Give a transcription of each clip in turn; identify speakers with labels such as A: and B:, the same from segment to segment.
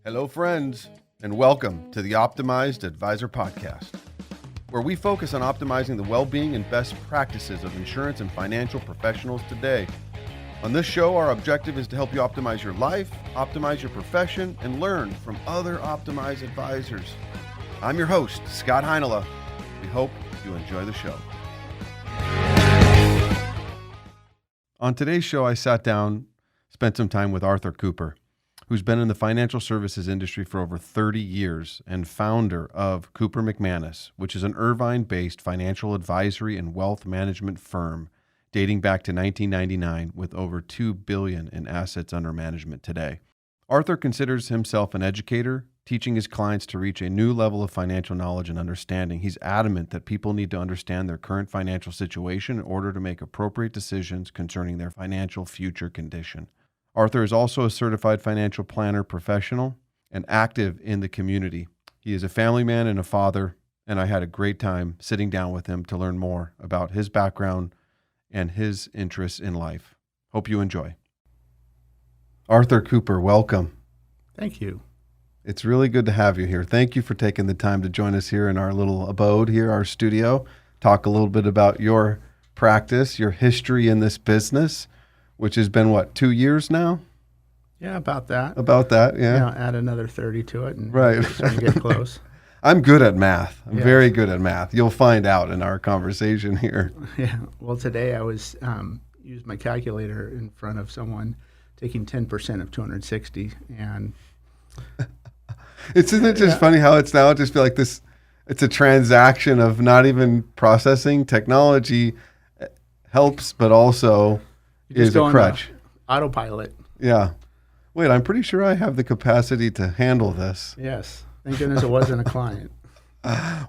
A: Hello, friends, and welcome to the Optimized Advisor Podcast, where we focus on optimizing the well-being and best practices of insurance and financial professionals today. On this show, our objective is to help you optimize your life, optimize your profession, and learn from other optimized advisors. I'm your host, Scott Heinela. We hope you enjoy the show. On today's show, I sat down, spent some time with Arthur Cooper, who's been in the financial services industry for over 30 years and founder of Cooper McManus, which is an Irvine-based financial advisory and wealth management firm dating back to 1999 with over $2 billion in assets under management today. Arthur considers himself an educator, teaching his clients to reach a new level of financial knowledge and understanding. He's adamant that people need to understand their current financial situation in order to make appropriate decisions concerning their financial future condition. Arthur is also a certified financial planner professional and active in the community. He is a family man and a father, and I had a great time sitting down with him to learn more about his background and his interests in life. Hope you enjoy. Arthur Cooper, welcome.
B: Thank you.
A: It's really good to have you here. Thank you for taking the time to join us here in our little abode here, our studio. Talk a little bit about your practice, your history in this business, which has been, 2 years now?
B: Yeah, about that.
A: About that, yeah.
B: Add another 30 to it and
A: right.
B: Starting to get close.
A: I'm good at math. I'm very good at math. You'll find out in our conversation here.
B: Yeah. Well, today I was used my calculator in front of someone taking 10% of 260, and
A: isn't it just funny how it's now just feel like this? It's a transaction of not even processing. Technology helps, but also is a crutch.
B: Autopilot.
A: Yeah. Wait, I'm pretty sure I have the capacity to handle this.
B: Yes. Thank goodness it wasn't a client.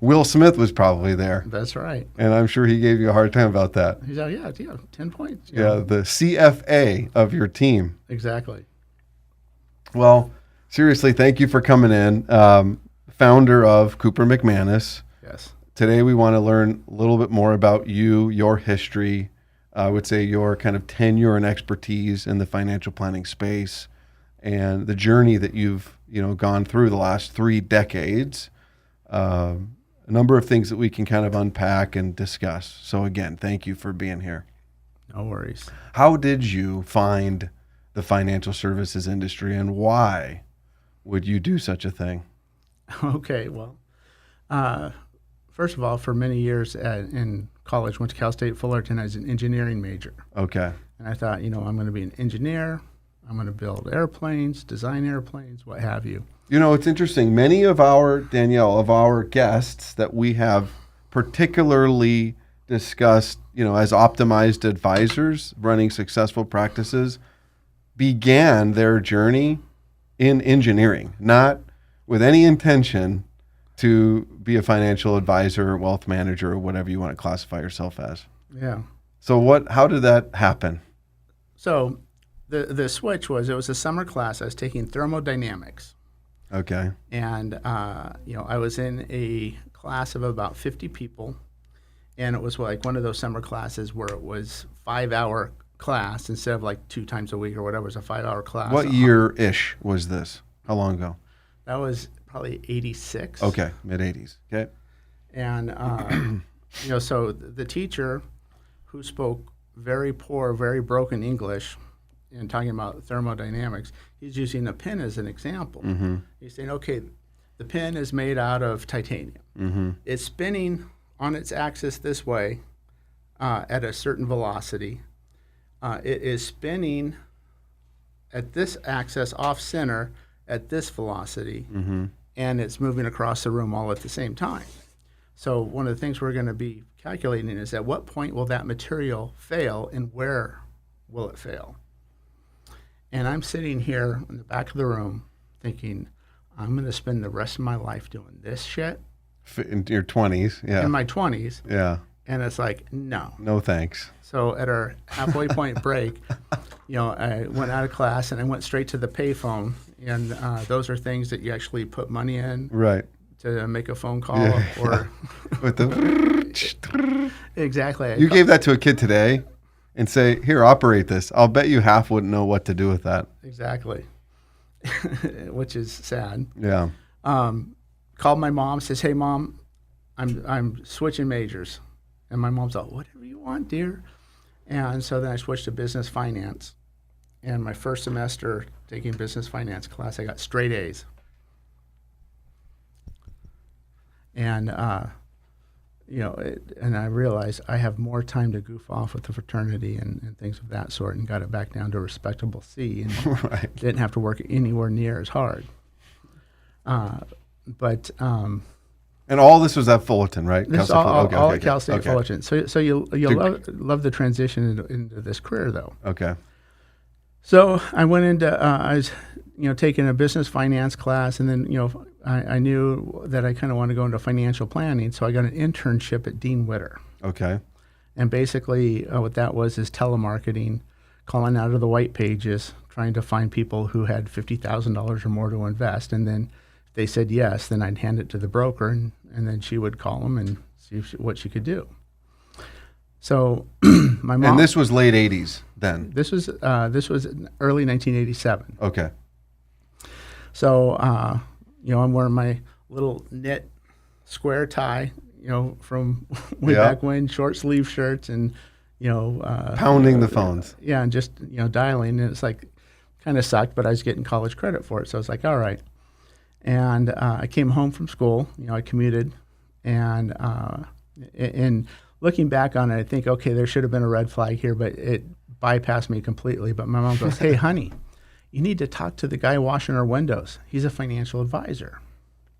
A: Will Smith was probably there.
B: That's right.
A: And I'm sure he gave you a hard time about that.
B: He's like, yeah, 10 points.
A: Yeah, the CFA of your team.
B: Exactly.
A: Well, seriously, thank you for coming in. Founder of Cooper McManus.
B: Yes.
A: Today we want to learn a little bit more about you, your history, I would say your kind of tenure and expertise in the financial planning space and the journey that you've gone through the last 3 decades. A number of things that we can kind of unpack and discuss. So again, thank you for being here.
B: No worries.
A: How did you find the financial services industry and why would you do such a thing?
B: Okay, well, first of all, for many years in college, went to Cal State Fullerton as an engineering major.
A: Okay.
B: And I thought, I'm going to be an engineer. I'm going to build airplanes, design airplanes, what have you.
A: It's interesting. Many of our guests that we have particularly discussed, as optimized advisors running successful practices, began their journey in engineering, not with any intention to be a financial advisor, wealth manager, or whatever you want to classify yourself as.
B: Yeah.
A: So how did that happen?
B: So the switch was, it was a summer class. I was taking thermodynamics.
A: Okay.
B: And, I was in a class of about 50 people, and it was like one of those summer classes where it was 5-hour class instead of like 2 times a week or whatever. It was a 5-hour class.
A: What year-ish was this? How long ago?
B: That was probably 86.
A: Okay, mid-'80s. Okay.
B: And, so the teacher who spoke very poor, very broken English and talking about thermodynamics, he's using a pen as an example.
A: Mm-hmm.
B: He's saying, okay, the pen is made out of titanium.
A: Mm-hmm.
B: It's spinning on its axis this way at a certain velocity. It is spinning at this axis off center at this velocity,
A: mm-hmm.
B: and it's moving across the room all at the same time. So one of the things we're going to be calculating is at what point will that material fail and where will it fail? And I'm sitting here in the back of the room thinking, I'm going to spend the rest of my life doing this shit.
A: In your 20s, yeah.
B: In my 20s.
A: Yeah.
B: And it's like, no.
A: No thanks.
B: So at our halfway point break, I went out of class and I went straight to the payphone. And those are things that you actually put money in.
A: Right.
B: To make a phone call or
A: with the
B: exactly.
A: You gave that to a kid today and say, here, operate this. I'll bet you half wouldn't know what to do with that.
B: Exactly. which is sad.
A: Yeah.
B: Called my mom, says, "Hey, Mom, I'm switching majors." And my mom's like, "Whatever you want, dear." And so then I switched to business finance. And my first semester taking business finance class, I got straight A's. And, and I realized I have more time to goof off with the fraternity and things of that sort, and got it back down to a respectable C, and
A: Right.
B: didn't have to work anywhere near as hard.
A: And all this was at Fullerton, right?
B: This is
A: Cal State
B: all
A: okay,
B: at Cal State
A: okay.
B: Fullerton. So you'll love the transition into this career, though.
A: Okay.
B: So I went into I was taking a business finance class, and then I knew that I kind of wanted to go into financial planning, so I got an internship at Dean Witter.
A: Okay.
B: And basically what that was is telemarketing, calling out of the white pages, trying to find people who had $50,000 or more to invest, and then if they said yes, then I'd hand it to the broker, and then she would call them and see what she could do. So my mom.
A: And this was late 80s then?
B: This was early 1987.
A: Okay.
B: So I'm wearing my little knit square tie, from way back when, short sleeve shirts, and
A: Pounding the phones.
B: Yeah, and just dialing, and it's like kind of sucked, but I was getting college credit for it, so I was like, all right. And I came home from school. I commuted, and looking back on it, I think, okay, there should have been a red flag here, but it bypassed me completely. But my mom goes, "Hey, honey, you need to talk to the guy washing our windows. He's a financial advisor."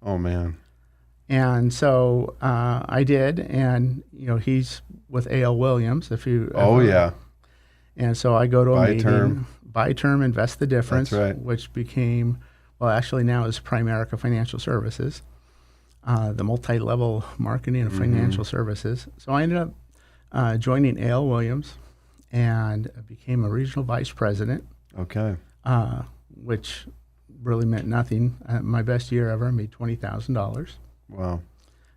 A: Oh, man.
B: And so I did, and he's with A.L. Williams. If you
A: Oh, yeah.
B: And so I go to a
A: Buy
B: meeting,
A: term.
B: buy term, invest the difference,
A: That's right.
B: which became, well, actually now is Primerica Financial Services, the multi-level marketing of financial services. So I ended up joining A.L. Williams and became a regional vice president,
A: Okay.
B: which really meant nothing. My best year ever, I made $20,000.
A: Wow.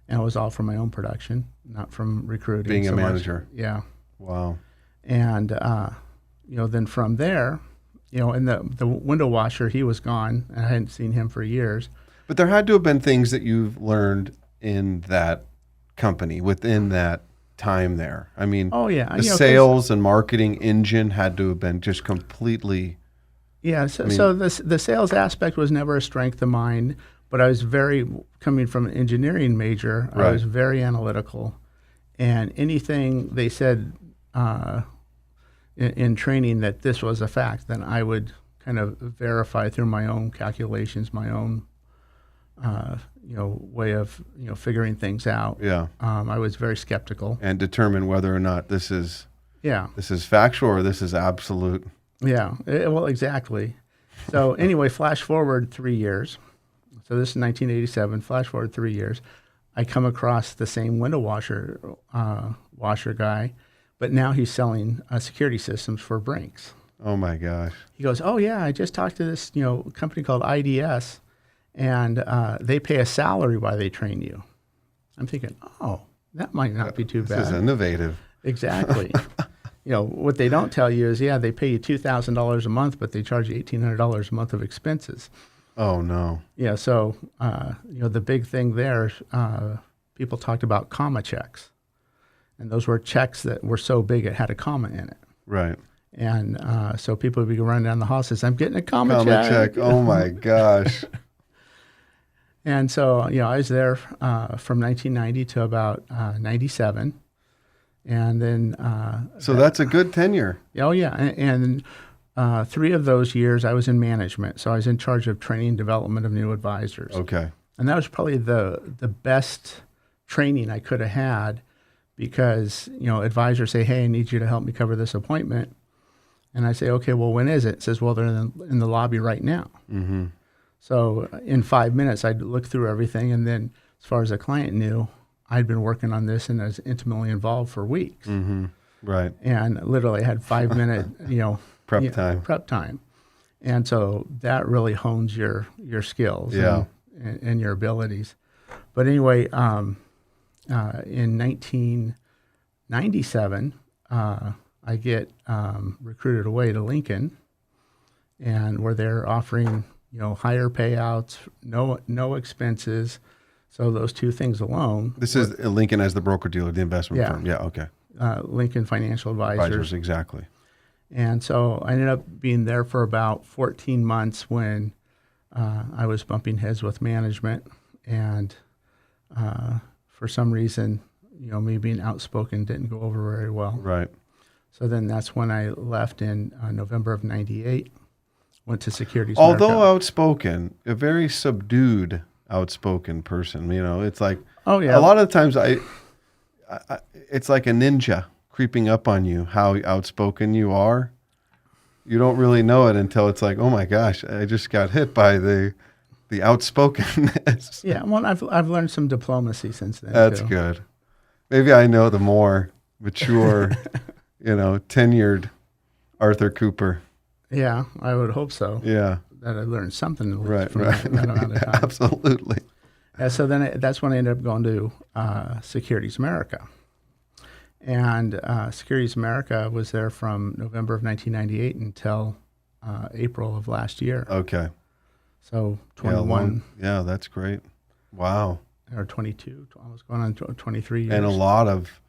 B: And it was all from my own production, not from recruiting.
A: Being a
B: so much.
A: manager.
B: Yeah.
A: Wow.
B: And, then from there, and the window washer, he was gone. And I hadn't seen him for years.
A: But there had to have been things that you've learned in that company, within that time there. I mean,
B: Oh, yeah.
A: the sales and marketing engine had to have been just completely.
B: Yeah. So the sales aspect was never a strength of mine, but I was coming from an engineering major, I
A: Right.
B: was very analytical. And anything they said in training that this was a fact, then I would kind of verify through my own calculations, my own way of figuring things out.
A: Yeah.
B: I was very skeptical.
A: And determine whether or not this is
B: Yeah,
A: factual or this is absolute.
B: yeah. Well, exactly. So anyway, flash forward 3 years. So this is 1987. Flash forward 3 years. I come across the same window washer guy, but now he's selling security systems for Brinks.
A: Oh my gosh.
B: He goes, "Oh yeah, I just talked to this company called IDS, and they pay a salary while they train you." I'm thinking, "Oh, that might not be too bad."
A: This is innovative.
B: Exactly. What they don't tell you is, they pay you $2,000 a month, but they charge you $1,800 a month of expenses.
A: Oh no.
B: Yeah. So the big thing there, people talked about comma checks, and those were checks that were so big it had a comma in it.
A: Right.
B: And so people would be running down the hall and says, "I'm getting a comma
A: Comma
B: check."
A: check. Oh my gosh.
B: And so, I was there from 1990 to about 97. And then...
A: So that's a good tenure.
B: Oh, yeah. And 3 of those years I was in management. So I was in charge of training and development of new advisors.
A: Okay.
B: And that was probably the best training I could have had because, advisors say, "Hey, I need you to help me cover this appointment." And I say, "Okay, well, when is it?" It says, "Well, they're in the lobby right now."
A: Mm-hmm.
B: So in 5 minutes, I'd look through everything. And then as far as the client knew, I'd been working on this and I was intimately involved for weeks.
A: Mm-hmm. Right.
B: And literally had 5 minute,
A: Prep time.
B: And so that really hones your skills
A: Yeah.
B: and your abilities. But anyway, in 1997, I get recruited away to Lincoln, and where they're offering higher payouts, no expenses. So those two things alone.
A: This is Lincoln as the broker-dealer, the investment
B: Yeah.
A: firm. Yeah, okay.
B: Lincoln Financial Advisors.
A: Exactly.
B: And so I ended up being there for about 14 months when I was bumping heads with management. And for some reason, me being outspoken didn't go over very well.
A: Right.
B: So then that's when I left in November of 98, went to Securities
A: Although
B: America.
A: outspoken, a very subdued outspoken person. It's like,
B: Oh, yeah.
A: a lot of the times it's like a ninja creeping up on you, how outspoken you are. You don't really know it until it's like, oh my gosh, I just got hit by the outspokenness.
B: Yeah, well, I've learned some diplomacy since then.
A: That's
B: too.
A: good. Maybe I know the more mature, tenured Arthur Cooper.
B: Yeah, I would hope so.
A: Yeah.
B: That I learned something at least
A: Right.
B: from that amount of time.
A: Absolutely.
B: Yeah, so then that's when I ended up going to Securities America. And Securities America was there from November of 1998 until April of last year.
A: Okay.
B: So 21
A: Yeah, that's great. Wow.
B: or 22, almost going on 23 years.
A: And a lot of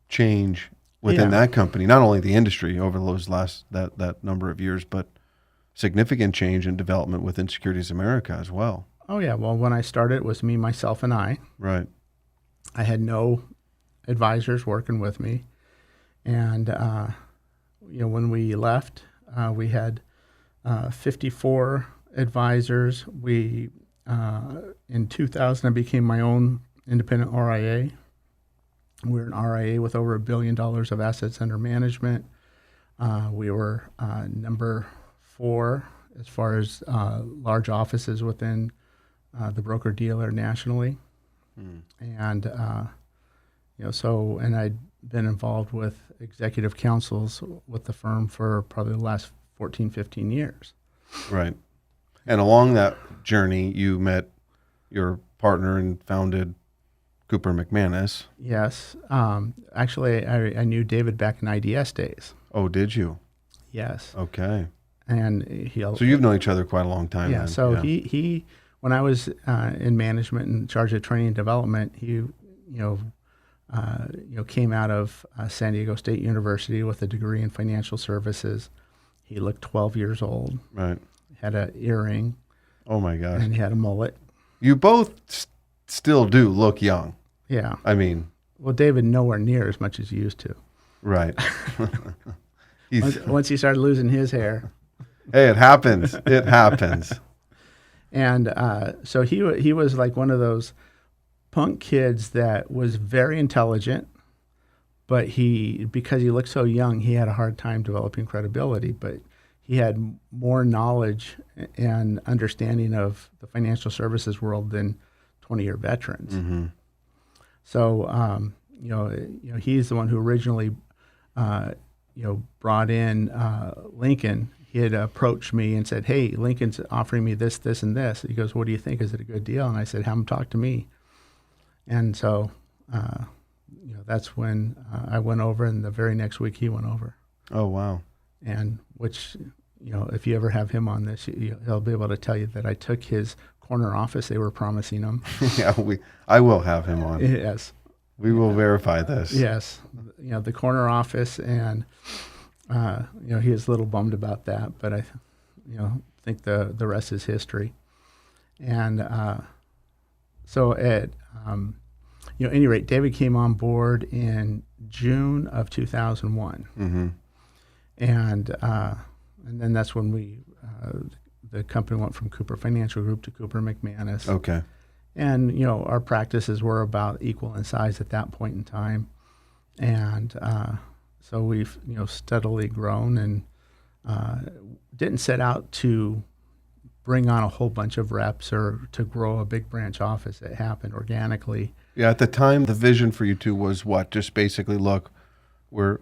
A: change within that company, not only the industry over those that number of years, but significant change and development within Securities America as well.
B: Oh, yeah. Well, when I started, it was me, myself, and I.
A: Right.
B: I had no advisors working with me. And, when we left, we had 54 advisors. In 2000, I became my own independent RIA. We're an RIA with over $1 billion of assets under management. We were number 4 as far as large offices within the broker-dealer nationally. And, and I'd been involved with executive councils with the firm for probably the last 14, 15 years.
A: Right. And along that journey, you met your partner and founded Cooper McManus.
B: Yes. Actually, I knew David back in IDS days.
A: Oh, did you?
B: Yes.
A: Okay.
B: And
A: So you've known each other quite a long time.
B: Yeah.
A: Then.
B: So he when I was in management and in charge of training and development, he came out of San Diego State University with a degree in financial services. He looked 12 years old.
A: Right.
B: Had an earring.
A: Oh my gosh.
B: And he had a mullet.
A: You both still do look young.
B: Yeah.
A: I mean.
B: Well, David nowhere near as much as he used to.
A: Right.
B: Once he started losing his hair.
A: Hey, it happens. It happens.
B: And so he was like one of those punk kids that was very intelligent, but because he looked so young, he had a hard time developing credibility. But he had more knowledge and understanding of the financial services world than 20-year veterans.
A: Mm-hmm.
B: So he's the one who originally brought in Lincoln. He had approached me and said, "Hey, Lincoln's offering me this, this, and this." He goes, "What do you think? Is it a good deal?" And I said, "Have him talk to me." And so, that's when I went over, and the very next week he went over.
A: Oh, wow.
B: And which, if you ever have him on this, he'll be able to tell you that I took his corner office. They were promising him.
A: Yeah, I will have him on.
B: Yes.
A: We will verify this.
B: Yes. The corner office, and he was a little bummed about that, but I think the rest is history. And so at any rate, David came on board in June of 2001.
A: Mm-hmm.
B: And then that's when the company went from Cooper Financial Group to Cooper McManus.
A: Okay.
B: And, our practices were about equal in size at that point in time. And so we've, steadily grown and didn't set out to bring on a whole bunch of reps or to grow a big branch office. It happened organically.
A: Yeah, at the time, the vision for you two was what? Just basically, look,
B: the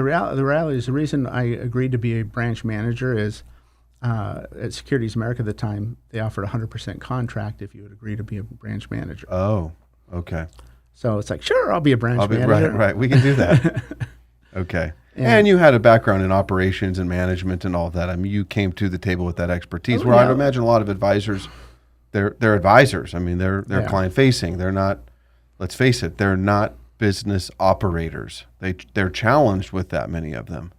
B: reality is the reason I agreed to be a branch manager is at Securities America at the time, they offered 100% contract if you would agree to be a branch manager.
A: Oh, okay.
B: So it's like, sure, I'll be a branch manager.
A: Right, we can do that. Okay. And you had a background in operations and management and all of that. I mean, you came to the table with that expertise.
B: Oh,
A: where
B: yeah.
A: I'd imagine a lot of advisors, they're advisors. I mean, they're
B: Yeah.
A: client facing. They're not. Let's face it. They're not business operators. They're challenged with that. Many of them.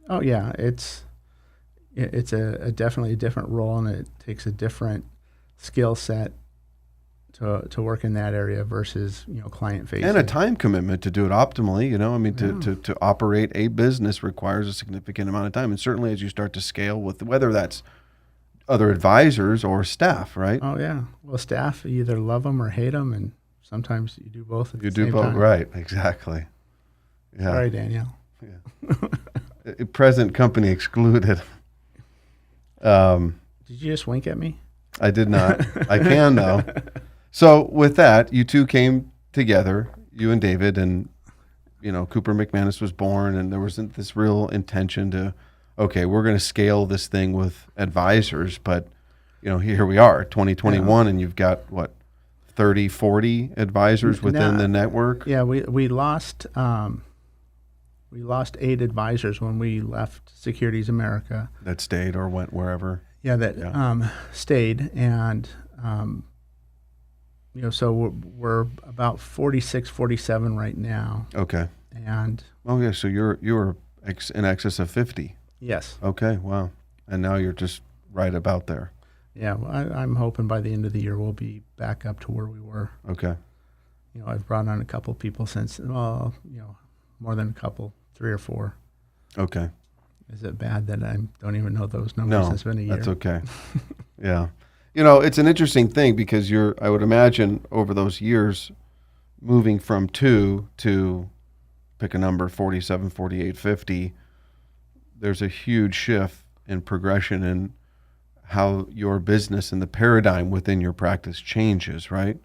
B: Oh yeah, it's a definitely a different role, and it takes a different skill set to work in that area versus client facing.
A: And a time commitment to do it optimally. I mean, to operate a business requires a significant amount of time, and certainly as you start to scale with whether that's other advisors or staff, right?
B: Oh yeah, well, staff, you either love them or hate them, and sometimes you do both at the same time.
A: Right? Exactly. Yeah.
B: Sorry, Danielle.
A: Yeah. Present company excluded.
B: Did you just wink at me?
A: I did not. I can though. So with that, you two came together, you and David, and Cooper McManus was born, and there wasn't this real intention to, okay, we're going to scale this thing with advisors, but here we are, 2021, and you've got what, 30, 40 advisors within the network?
B: Yeah, we lost 8 advisors when we left Securities America.
A: That stayed or went wherever.
B: Yeah, that stayed, and so we're about 46, 47 right now.
A: Okay.
B: And
A: so you were in excess of 50.
B: Yes.
A: Okay. Wow. And now you're just right about there.
B: Yeah, well, I'm hoping by the end of the year we'll be back up to where we were.
A: Okay.
B: I've brought on a couple people since. Well, more than a couple, 3 or 4.
A: Okay.
B: Is it bad that I don't even know those numbers?
A: No,
B: it's been a year.
A: That's okay. Yeah. It's an interesting thing because I would imagine over those years, moving from 2 to, pick a number, 47, 48, 50, there's a huge shift in progression in how your business and the paradigm within your practice changes, right?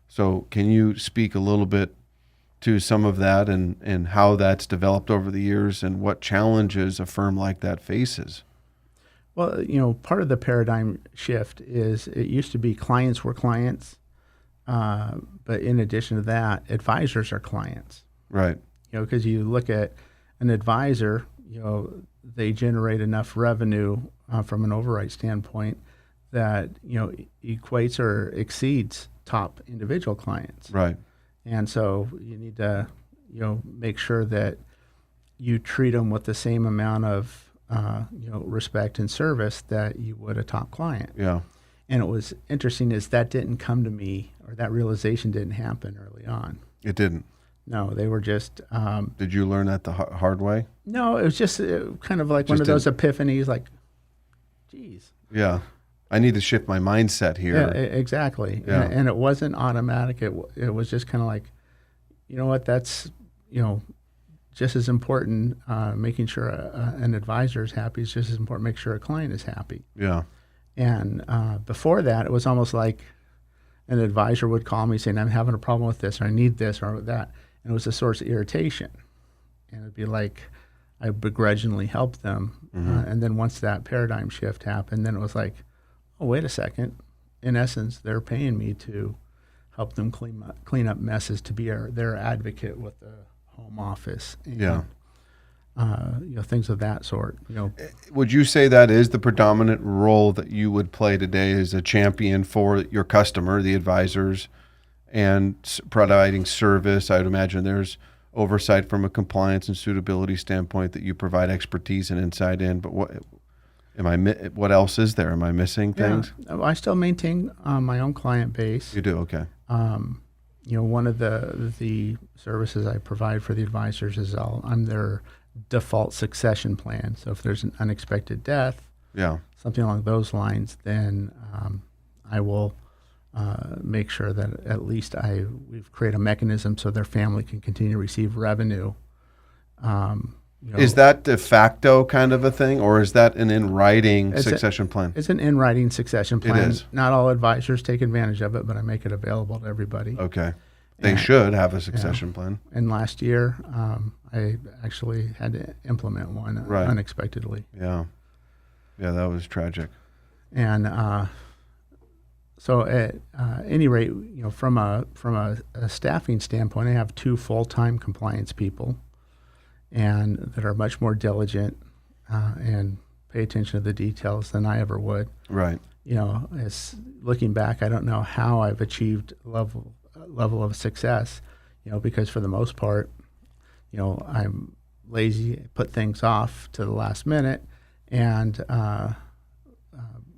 A: So can you speak a little bit to some of that and how that's developed over the years and what challenges a firm like that faces?
B: Well, part of the paradigm shift is it used to be clients were clients, but in addition to that, advisors are clients.
A: Right.
B: Because you look at an advisor, they generate enough revenue from an override standpoint that equates or exceeds top individual clients.
A: Right.
B: And so you need to make sure that you treat them with the same amount of respect and service that you would a top client.
A: Yeah.
B: And it was interesting is that didn't come to me, or that realization didn't happen early on.
A: It didn't.
B: No, they were just.
A: Did you learn that the hard way?
B: No, it was just kind of like one of those epiphanies, like, geez.
A: Yeah. I need to shift my mindset here.
B: Yeah, exactly.
A: Yeah.
B: And it wasn't automatic. It was just kind of like, you know what, that's, just as important, making sure an advisor is happy is just as important, make sure a client is happy.
A: Yeah.
B: And before that, it was almost like an advisor would call me saying, I'm having a problem with this, or I need this, or that. And it was a source of irritation. And it'd be like, I begrudgingly helped them.
A: Mm-hmm.
B: And then once that paradigm shift happened, then it was like, oh, wait a second. In essence, they're paying me to help them clean up messes, to be their advocate with the home office. And,
A: Yeah.
B: Things of that sort.
A: Would you say that is the predominant role that you would play today as a champion for your customer, the advisors, and providing service? I would imagine there's oversight from a compliance and suitability standpoint that you provide expertise and insight in. But what else is there? Am I missing things?
B: Yeah. I still maintain my own client base.
A: You do? Okay.
B: One of the services I provide for the advisors is I'm their default succession plan. So if there's an unexpected death, something along those lines, then I will make sure that at least we've created a mechanism so their family can continue to receive revenue.
A: Is that de facto kind of a thing, or is that an in-writing succession plan?
B: It's an in-writing succession plan.
A: It is.
B: Not all advisors take advantage of it, but I make it available to everybody.
A: Okay. They should have a succession plan.
B: And last year, I actually had to implement one unexpectedly.
A: Yeah. Yeah, that was tragic.
B: And so at any rate, from a staffing standpoint, I have 2 full-time compliance people. and that are much more diligent and pay attention to the details than I ever would.
A: Right.
B: As looking back, I don't know how I've achieved level of success, because for the most part, I'm lazy, put things off to the last minute, and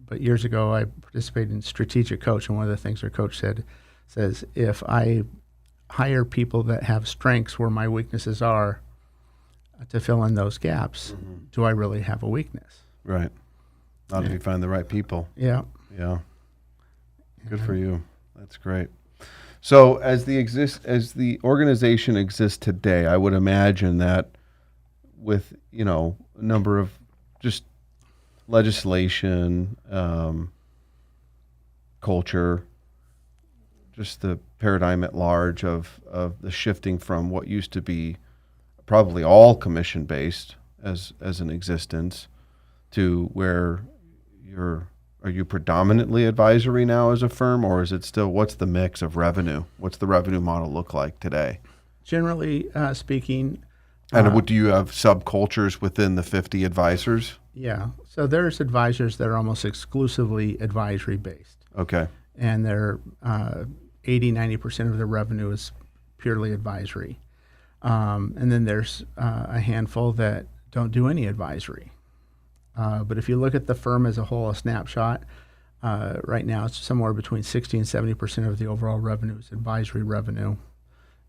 B: but years ago I participated in strategic coach, and one of the things our coach says if I hire people that have strengths where my weaknesses are to fill in those gaps, do I really have a weakness?
A: Right. Not if you find the right people.
B: Yeah.
A: Yeah. Good for you. That's great. So as the organization exists today, I would imagine that with, a number of just legislation, culture, just the paradigm at large of the shifting from what used to be probably all commission based as an existence to where are you predominantly advisory now as a firm, or is it still, what's the mix of revenue? What's the revenue model look like today?
B: Generally speaking.
A: And do you have subcultures within the 50 advisors?
B: Yeah. So there's advisors that are almost exclusively advisory based.
A: Okay.
B: And they're 80-90% of their revenue is purely advisory. And then there's a handful that don't do any advisory. But if you look at the firm as a whole, a snapshot, right now it's somewhere between 60 and 70% of the overall revenue is advisory revenue,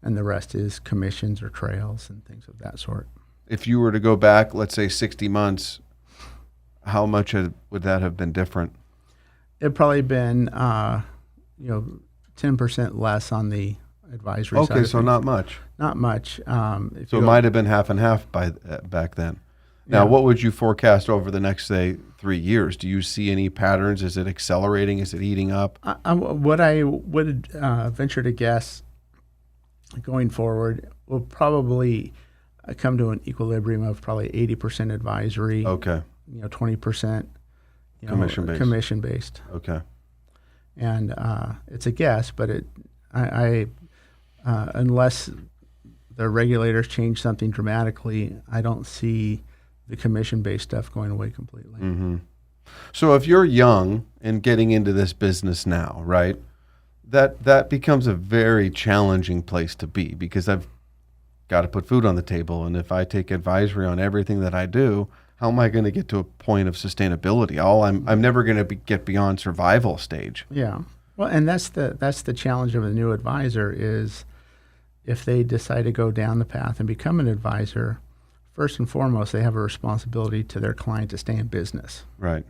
B: and the rest is commissions or trails and things of that sort.
A: If you were to go back, let's say 60 months, how much would that have been different?
B: It'd probably been 10% less on the advisory side.
A: Okay, so not much.
B: Not much.
A: So it might have been half and half back then. Now, what would you forecast over the next, say, 3 years? Do you see any patterns? Is it accelerating? Is it heating up?
B: What I would venture to guess going forward will probably come to an equilibrium of probably 80% advisory.
A: Okay.
B: 20%
A: commission
B: based.
A: Okay.
B: And it's a guess, but unless the regulators change something dramatically, I don't see the commission-based stuff going away completely.
A: Mm-hmm. So if you're young and getting into this business now, right, that becomes a very challenging place to be, because I've got to put food on the table. And if I take advisory on everything that I do, how am I going to get to a point of sustainability? I'm never going to get beyond survival stage.
B: Yeah. Well, and that's the challenge of a new advisor is if they decide to go down the path and become an advisor, first and foremost, they have a responsibility to their client to stay in business.
A: Right.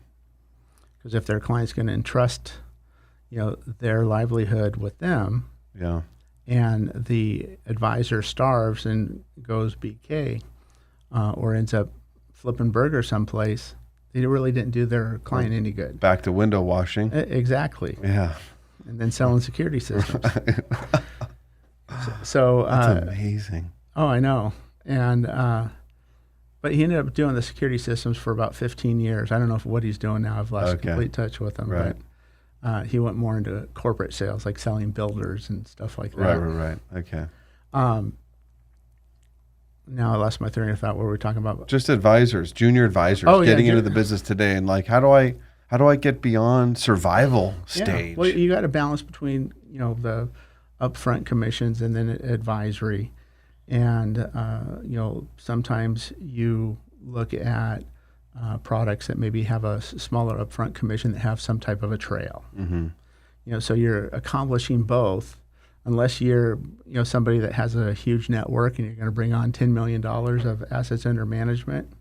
B: Because if their client's going to entrust, their livelihood with them,
A: yeah,
B: and the advisor starves and goes BK, or ends up flipping burgers someplace, they really didn't do their client any good.
A: Back to window washing.
B: Exactly.
A: Yeah.
B: And then selling security systems. So
A: that's amazing.
B: Oh, I know. And but he ended up doing the security systems for about 15 years. I don't know what he's doing now. I've lost complete touch with him.
A: Right.
B: But he went more into corporate sales, like selling builders and stuff like that.
A: Right. Okay.
B: Now I lost my train of thought. What were we talking about?
A: Just advisors, junior advisors, getting into the business today, and like, how do I get beyond survival stage?
B: Well, you got to balance between the upfront commissions and then advisory. And, sometimes you look at products that maybe have a smaller upfront commission that have some type of a trail.
A: Mm-hmm.
B: So you're accomplishing both, unless you're, somebody that has a huge network and you're going to bring on $10 million of assets under management.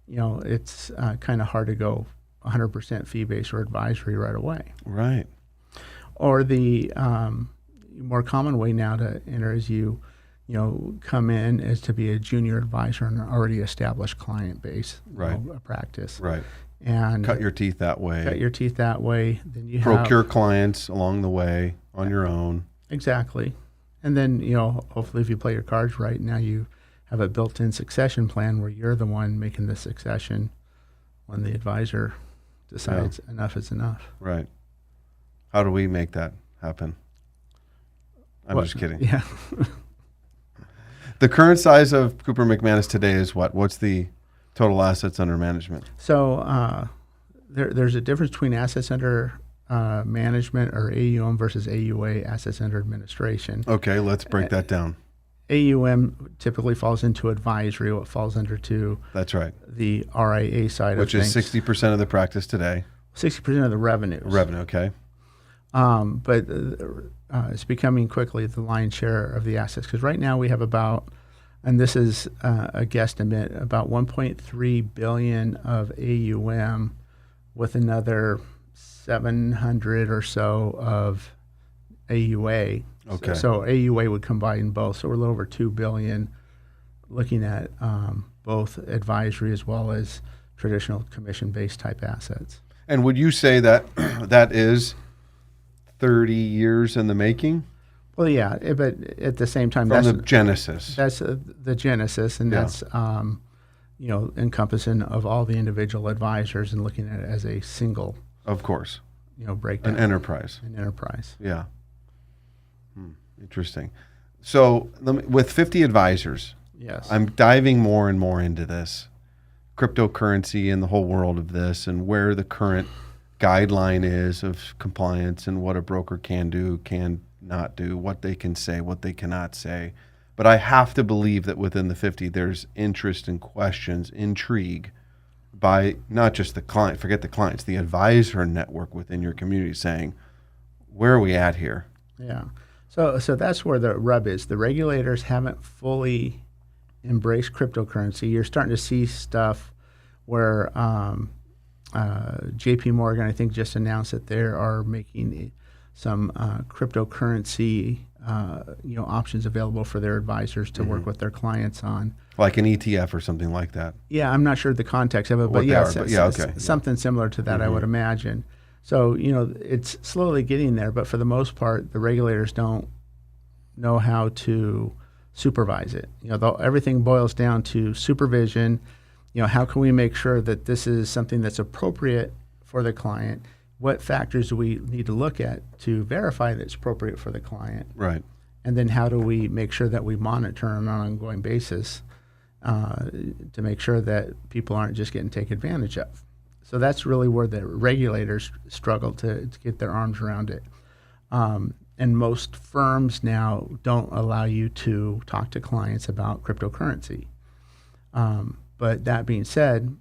B: It's kind of hard to go 100% fee-based or advisory right away.
A: Right.
B: Or the more common way now to enter is you come in as to be a junior advisor in an already established client base,
A: right?
B: A practice,
A: right?
B: And
A: cut your teeth that way.
B: Then you
A: procure clients along the way on your own.
B: Exactly, and then hopefully if you play your cards right, now you have a built-in succession plan where you're the one making the succession when the advisor decides enough is enough.
A: Right. How do we make that happen? I'm just kidding.
B: Yeah.
A: The current size of Cooper McManus today is what? What's the total assets under management?
B: So there's a difference between assets under management, or AUM, versus AUA, assets under administration.
A: Okay, let's break that down.
B: AUM typically falls into advisory. What falls under to
A: That's right.
B: the RIA side
A: Which
B: of
A: is
B: things.
A: 60% of the practice today.
B: 60% of the revenues.
A: Revenue, okay.
B: But it's becoming quickly the lion's share of the assets, because right now we have about, and this is a guesstimate, about 1.3 billion of AUM, with another 700 or so of AUA.
A: Okay.
B: So AUA would combine both. So we're a little over 2 billion, looking at both advisory as well as traditional commission-based type assets.
A: And would you say that that is 30 years in the making?
B: Well, yeah, but at the same time,
A: From the genesis.
B: that's the genesis, and
A: Yeah.
B: that's encompassing of all the individual advisors and looking at it as a single,
A: Of course.
B: breakdown.
A: An enterprise.
B: An enterprise.
A: Yeah. Interesting. So with 50 advisors,
B: Yes.
A: I'm diving more and more into this cryptocurrency and the whole world of this, and where the current guideline is of compliance and what a broker can do, can not do, what they can say, what they cannot say. But I have to believe that within the 50, there's interest and questions, intrigue by not just the client, forget the clients, the advisor network within your community saying, where are we at here?
B: Yeah. So that's where the rub is. The regulators haven't fully embraced cryptocurrency. You're starting to see stuff where JP Morgan, I think, just announced that they are making some cryptocurrency options available for their advisors to work with their clients on.
A: Like an ETF or something like that.
B: Yeah, I'm not sure the context of it,
A: What
B: but
A: they
B: yeah,
A: are, but yeah, okay.
B: something similar to that, I would imagine. So, it's slowly getting there, but for the most part, the regulators don't know how to supervise it. Everything boils down to supervision. How can we make sure that this is something that's appropriate for the client? What factors do we need to look at to verify that it's appropriate for the client?
A: Right.
B: And then how do we make sure that we monitor on an ongoing basis to make sure that people aren't just getting taken advantage of? So that's really where the regulators struggle to get their arms around it. And most firms now don't allow you to talk to clients about cryptocurrency. But that being said,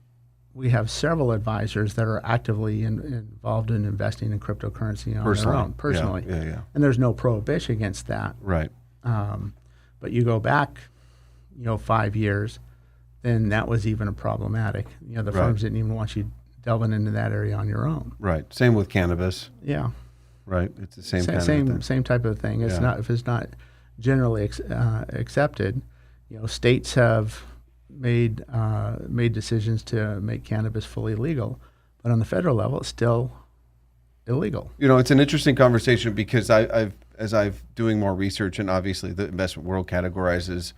B: we have several advisors that are actively involved in investing in cryptocurrency on their own, personally.
A: Yeah.
B: And there's no prohibition against that.
A: Right.
B: But you go back, 5 years, then that was even a problematic. The firms didn't even want you delving into that area on your own.
A: Right. Same with cannabis.
B: Yeah.
A: Right. It's the same kind of thing.
B: Same type of thing. It's
A: Yeah.
B: not, if it's not generally accepted. States have made decisions to make cannabis fully legal, but on the federal level, it's still illegal.
A: It's an interesting conversation because I've doing more research, and obviously the investment world categorizes,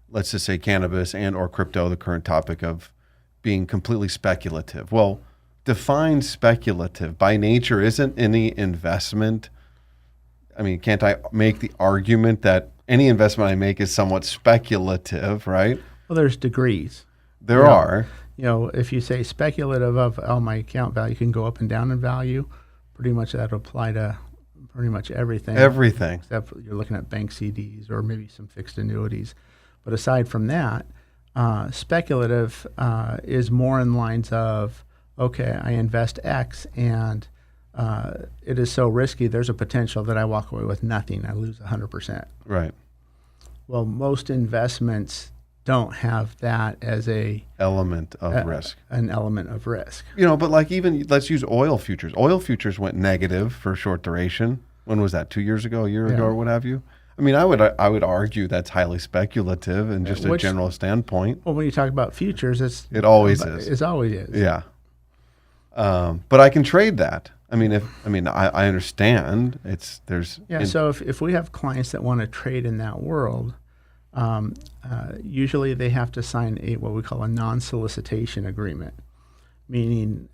A: let's just say, cannabis and or crypto, the current topic, of being completely speculative. Well, define speculative. By nature, isn't any investment, can't I make the argument that any investment I make is somewhat speculative, right?
B: Well, there's degrees.
A: There are.
B: If you say speculative of, my account value can go up and down in value, pretty much that would apply to pretty much everything.
A: Everything.
B: Except you're looking at bank CDs or maybe some fixed annuities. But aside from that, speculative is more in lines of, okay, I invest X and it is so risky, there's a potential that I walk away with nothing. I lose 100%.
A: Right.
B: Well, most investments don't have that as a
A: Element of risk.
B: An element of risk.
A: But like, even let's use oil futures. Oil futures went negative for short duration. When was that? 2 years ago, a year ago, or what have you? I would argue that's highly speculative and just a general standpoint.
B: Well, when you talk about futures,
A: it always is.
B: It always is.
A: Yeah. But I can trade that. I understand.
B: So if we have clients that want to trade in that world, usually they have to sign what we call a non-solicitation agreement, meaning,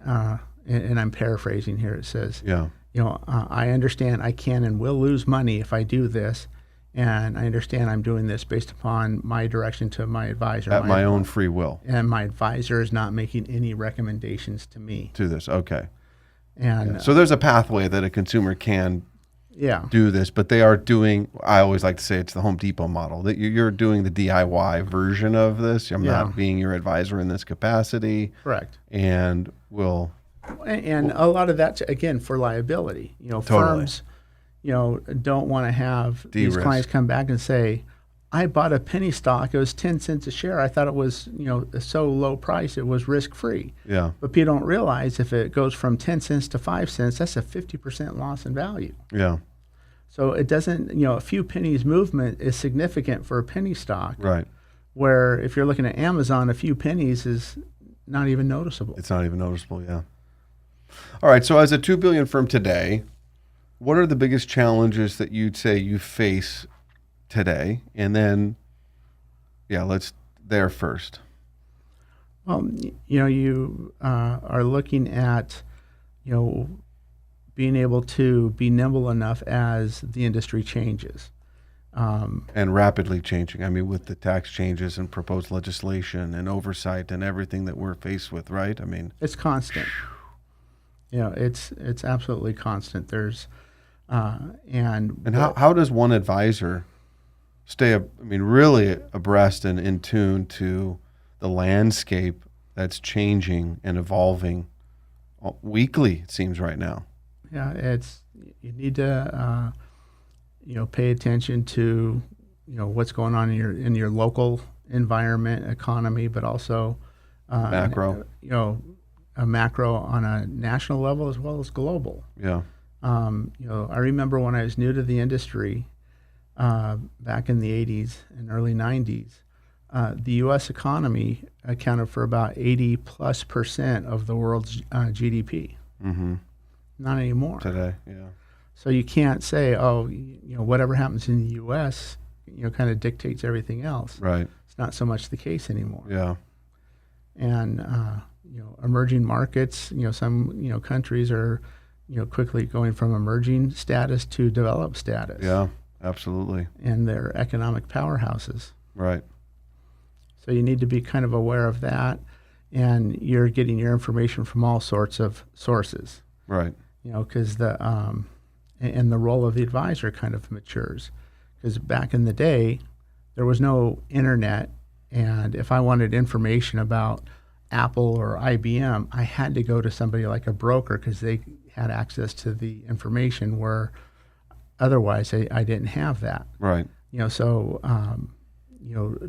B: and I'm paraphrasing here, it says, I understand I can and will lose money if I do this. and I understand I'm doing this based upon my direction to my advisor.
A: At my own free will.
B: And my advisor is not making any recommendations to me.
A: To this, okay.
B: And
A: So there's a pathway that a consumer can
B: yeah,
A: do this, but they are doing, I always like to say it's the Home Depot model, that you're doing the DIY version of this. I'm not being your advisor in this capacity.
B: correct.
A: And will...
B: And a lot of that, again, for liability.
A: Totally.
B: Firms, don't want to have these
A: De-risk.
B: clients come back and say, I bought a penny stock. It was 10 cents a share. I thought it was, so low price. It was risk-free.
A: Yeah.
B: But people don't realize if it goes from 10 cents to 5 cents, that's a 50% loss in value.
A: Yeah.
B: So it doesn't, a few pennies movement is significant for a penny stock.
A: Right.
B: Where if you're looking at Amazon, a few pennies is not even noticeable.
A: It's not even noticeable, yeah. All right, so as a $2 billion firm today, what are the biggest challenges that you'd say you face today? And then, let's there first.
B: Well, you are looking at, being able to be nimble enough as the industry changes.
A: And rapidly changing. I mean, with the tax changes and proposed legislation and oversight and everything that we're faced with, right? I mean,
B: it's constant. It's absolutely constant. There's
A: and how does one advisor stay, really abreast and in tune to the landscape that's changing and evolving weekly, it seems right now?
B: Yeah, you need to pay attention to what's going on in your local environment, economy, but also
A: Macro.
B: A macro on a national level as well as global.
A: Yeah.
B: I remember when I was new to the industry back in the 80s and early 90s, the U.S. economy accounted for about 80+% of the world's GDP.
A: Mm-hmm.
B: Not anymore.
A: Today, yeah.
B: So you can't say, whatever happens in the U.S., kind of dictates everything else.
A: Right.
B: It's not so much the case anymore.
A: Yeah.
B: And emerging markets, some countries are quickly going from emerging status to developed status.
A: Yeah, absolutely.
B: And they're economic powerhouses.
A: Right.
B: So you need to be kind of aware of that, and you're getting your information from all sorts of sources.
A: Right.
B: Because and the role of the advisor kind of matures. Because back in the day, there was no internet, and if I wanted information about Apple or IBM, I had to go to somebody like a broker because they had access to the information where otherwise I didn't have that.
A: Right.
B: So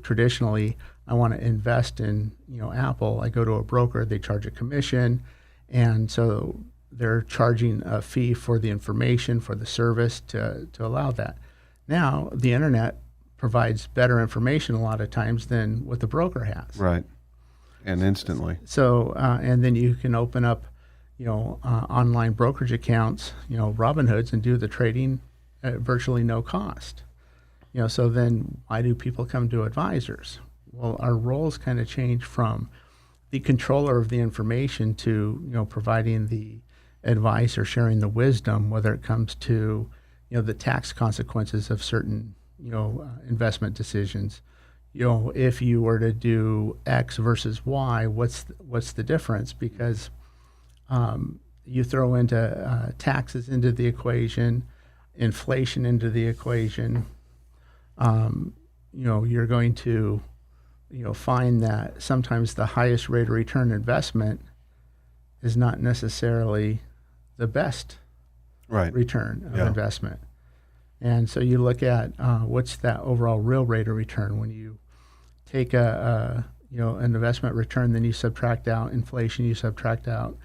B: traditionally I want to invest in Apple. I go to a broker, they charge a commission, and so they're charging a fee for the information, for the service to allow that. Now the internet provides better information a lot of times than what the broker has.
A: Right. And instantly.
B: So, and then you can open up, online brokerage accounts, Robinhoods, and do the trading at virtually no cost. So then why do people come to advisors? Well, our roles kind of change from the controller of the information to, providing the advice or sharing the wisdom, whether it comes to, the tax consequences of certain, investment decisions. If you were to do X versus Y, what's the difference? Because you throw into taxes into the equation, inflation into the equation, you're going to, find that sometimes the highest rate of return investment is not necessarily the best return of investment. And so you look at what's that overall real rate of return when you take an investment return, then you subtract out inflation, you subtract out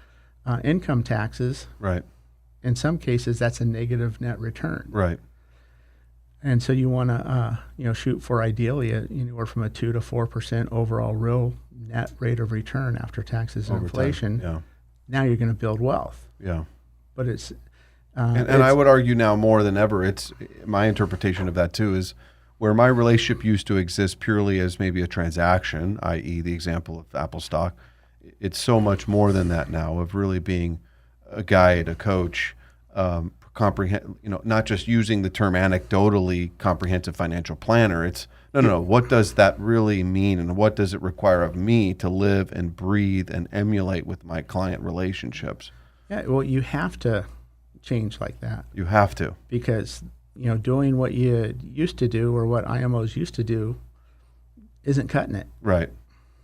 B: income taxes.
A: Right.
B: In some cases, that's a negative net return.
A: Right.
B: And so you want to shoot for ideally anywhere from a 2 to 4% overall real net rate of return after taxes and
A: Over
B: inflation.
A: time. Yeah.
B: Now you're going to build wealth.
A: Yeah.
B: But it's
A: and I would argue now more than ever, it's my interpretation of that too is where my relationship used to exist purely as maybe a transaction, i.e. the example of Apple stock. It's so much more than that now of really being a guide, a coach, not just using the term anecdotally comprehensive financial planner. It's no. What does that really mean, and what does it require of me to live and breathe and emulate with my client relationships?
B: Yeah, well, you have to change like that.
A: You have to,
B: because doing what you used to do or what IMOs used to do isn't cutting it.
A: Right.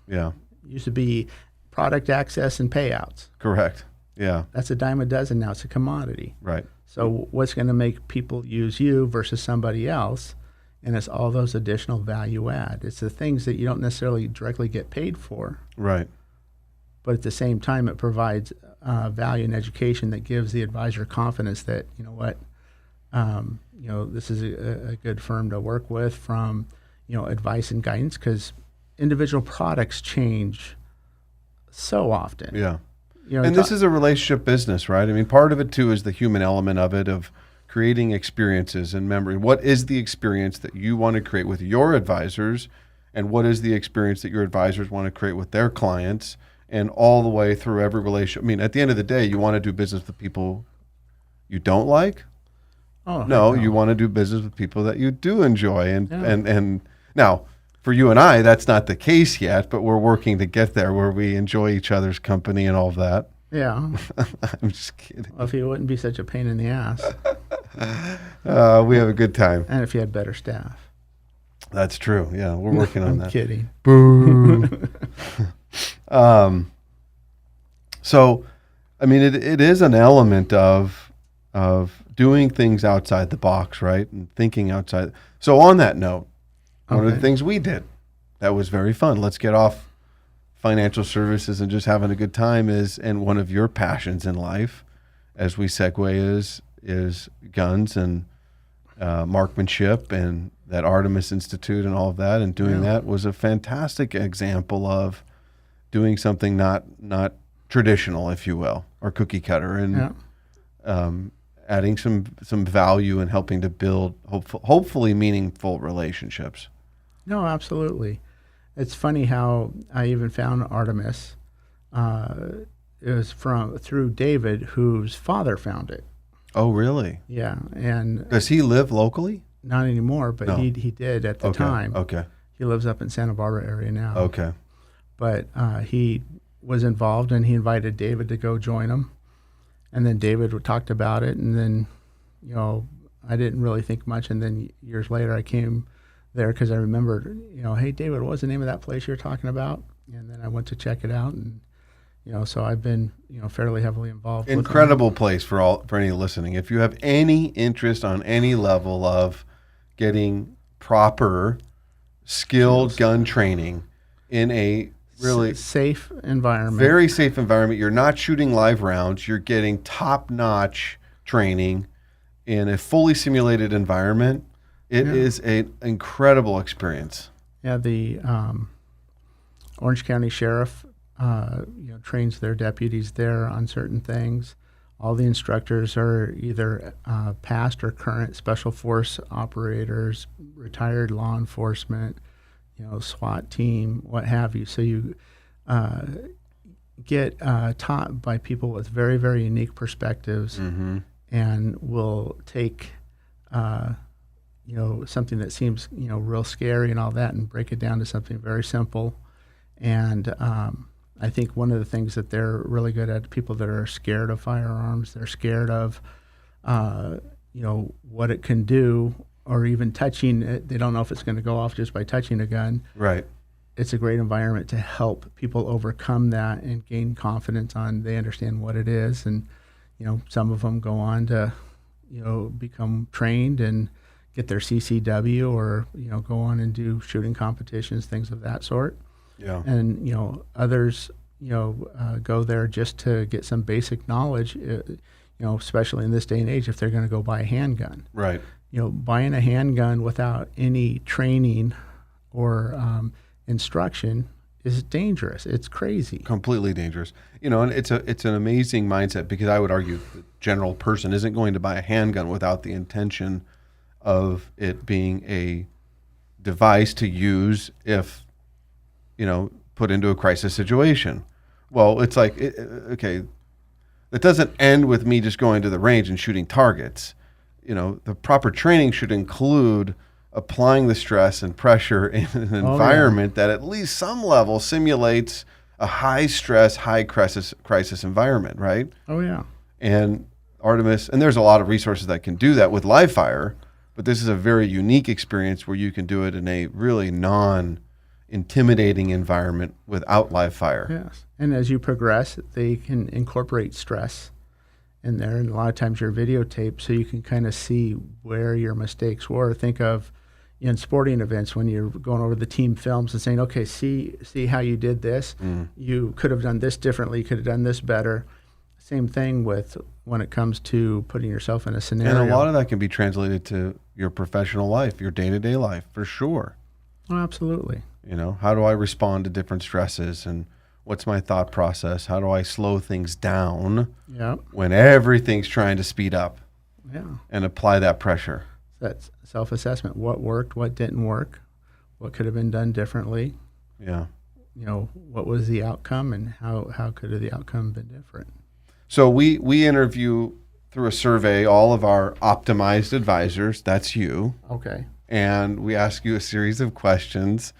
A: Yeah.
B: It used to be product access and payouts.
A: Correct. Yeah.
B: That's a dime a dozen now. It's a commodity.
A: Right.
B: So what's going to make people use you versus somebody else? And it's all those additional value add. It's the things that you don't necessarily directly get paid for.
A: Right.
B: But at the same time, it provides value and education that gives the advisor confidence that, this is a good firm to work with from, advice and guidance, because individual products change so often.
A: Yeah. And this is a relationship business, right? I mean, part of it too is the human element of it, of creating experiences and memory. What is the experience that you want to create with your advisors, and what is the experience that your advisors want to create with their clients, and all the way through every relationship? I mean, at the end of the day, you want to do business with people you don't like?
B: Oh,
A: no, you want to do business with people that you do enjoy. And now, for you and I, that's not the case yet, but we're working to get there where we enjoy each other's company and all of that.
B: Yeah.
A: I'm just kidding.
B: Well, if you wouldn't be such a pain in the ass.
A: We have a good time.
B: And if you had better staff.
A: That's true. Yeah, we're working on that.
B: I'm kidding.
A: Boo. So, I mean, it is an element of doing things outside the box, right? And thinking outside. So on that note, one of the things we did that was very fun, let's get off financial services and just having a good time, and one of your passions in life, as we segue, is guns and marksmanship and that Artemis Institute and all of that. And doing that was a fantastic example of doing something not traditional, if you will, or cookie cutter, and adding some value and helping to build hopefully meaningful relationships.
B: No, absolutely. It's funny how I even found Artemis. It was through David, whose father found it.
A: Oh, really?
B: Yeah, and
A: does he live locally?
B: Not anymore, but he did at the time.
A: Okay.
B: He lives up in Santa Barbara area now.
A: Okay.
B: But he was involved, and he invited David to go join him. And then David talked about it, and then, I didn't really think much. And then years later, I came there because I remembered, hey, David, what was the name of that place you were talking about? And then I went to check it out, and so I've been, fairly heavily involved.
A: Incredible place for any listening. If you have any interest on any level of getting proper, skilled gun training in a really
B: safe environment,
A: very safe environment, you're not shooting live rounds. You're getting top-notch training in a fully simulated environment. It is an incredible experience.
B: Yeah, the Orange County Sheriff trains their deputies there on certain things. All the instructors are either past or current special force operators, retired law enforcement, SWAT team, what have you. So you get taught by people with very, very unique perspectives, and will take something that seems real scary and all that, and break it down to something very simple. And I think one of the things that they're really good at, people that are scared of firearms, they're scared of what it can do, or even touching it. They don't know if it's going to go off just by touching a gun.
A: Right.
B: It's a great environment to help people overcome that and gain confidence they understand what it is. And some of them go on to become trained and get their CCW, or go on and do shooting competitions, things of that sort.
A: Yeah.
B: And others go there just to get some basic knowledge, especially in this day and age, if they're going to go buy a handgun.
A: Right.
B: Buying a handgun without any training or instruction is dangerous. It's crazy.
A: Completely dangerous. And it's an amazing mindset, because I would argue the general person isn't going to buy a handgun without the intention of it being a device to use if, put into a crisis situation. Well, it's like, okay, It doesn't end with me just going to the range and shooting targets. The proper training should include applying the stress and pressure in an environment that at least some level simulates a high stress, high crisis environment, right?
B: Oh, yeah.
A: And Artemis, and there's a lot of resources that can do that with live fire, but this is a very unique experience where you can do it in a really non-intimidating environment without live fire.
B: Yes. And as you progress, they can incorporate stress in there. And a lot of times you're videotaped so you can kind of see where your mistakes were. Think of in sporting events when you're going over the team films and saying, okay, see how you did this. You could have done this differently. You could have done this better. Same thing with when it comes to putting yourself in a scenario.
A: And a lot of that can be translated to your professional life, your day-to-day life, for sure.
B: Oh, absolutely.
A: How do I respond to different stresses, and what's my thought process? How do I slow things down when everything's trying to speed up and apply that pressure?
B: That's self-assessment. What worked, what didn't work, what could have been done differently.
A: Yeah.
B: What was the outcome, and how could the outcome been different?
A: So we interview through a survey all of our optimized advisors. That's you.
B: Okay.
A: And we ask you a series of questions.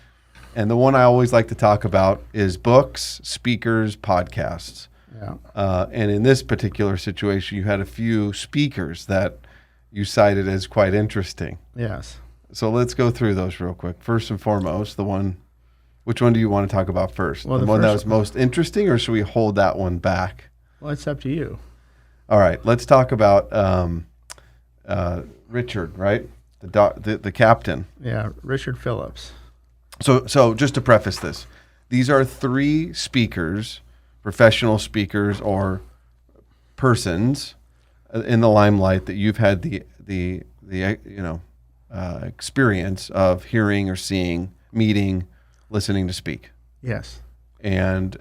A: And the one I always like to talk about is books, speakers, podcasts.
B: Yeah.
A: And in this particular situation, you had a few speakers that you cited as quite interesting.
B: Yes.
A: So let's go through those real quick. First and foremost, which one do you want to talk about first?
B: Well,
A: the one that was most interesting, or should we hold that one back?
B: Well, it's up to you.
A: All right, let's talk about Richard, right? The captain.
B: Yeah, Richard Phillips.
A: So just to preface this, these are 3 speakers, professional speakers or persons in the limelight that you've had the experience of hearing or seeing, meeting, listening to speak.
B: Yes.
A: And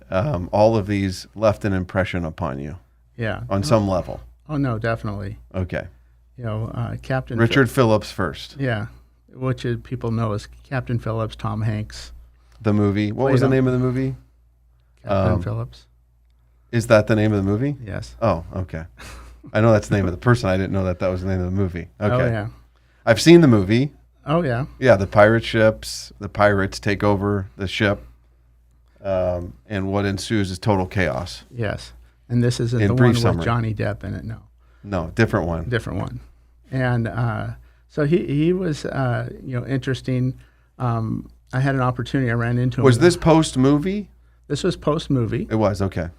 A: all of these left an impression upon you.
B: Yeah.
A: On some level.
B: Oh no, definitely.
A: Okay.
B: Captain
A: Richard Phillips first.
B: Yeah, which people know as Captain Phillips, Tom Hanks.
A: The movie. What was the name of the movie?
B: Captain Phillips.
A: Is that the name of the movie?
B: Yes.
A: Oh, okay. I know that's the name of the person. I didn't know that was the name of the movie. Okay.
B: Oh, yeah.
A: I've seen the movie.
B: Oh, yeah.
A: Yeah, the pirate ships. The pirates take over the ship. And what ensues is total chaos.
B: Yes. And this isn't
A: In
B: the
A: brief
B: one
A: summary.
B: with Johnny Depp in it, no.
A: No, different one.
B: Different one. And so he was, interesting. I had an opportunity. I ran into him.
A: Was this post-movie?
B: This was post-movie.
A: It was, okay.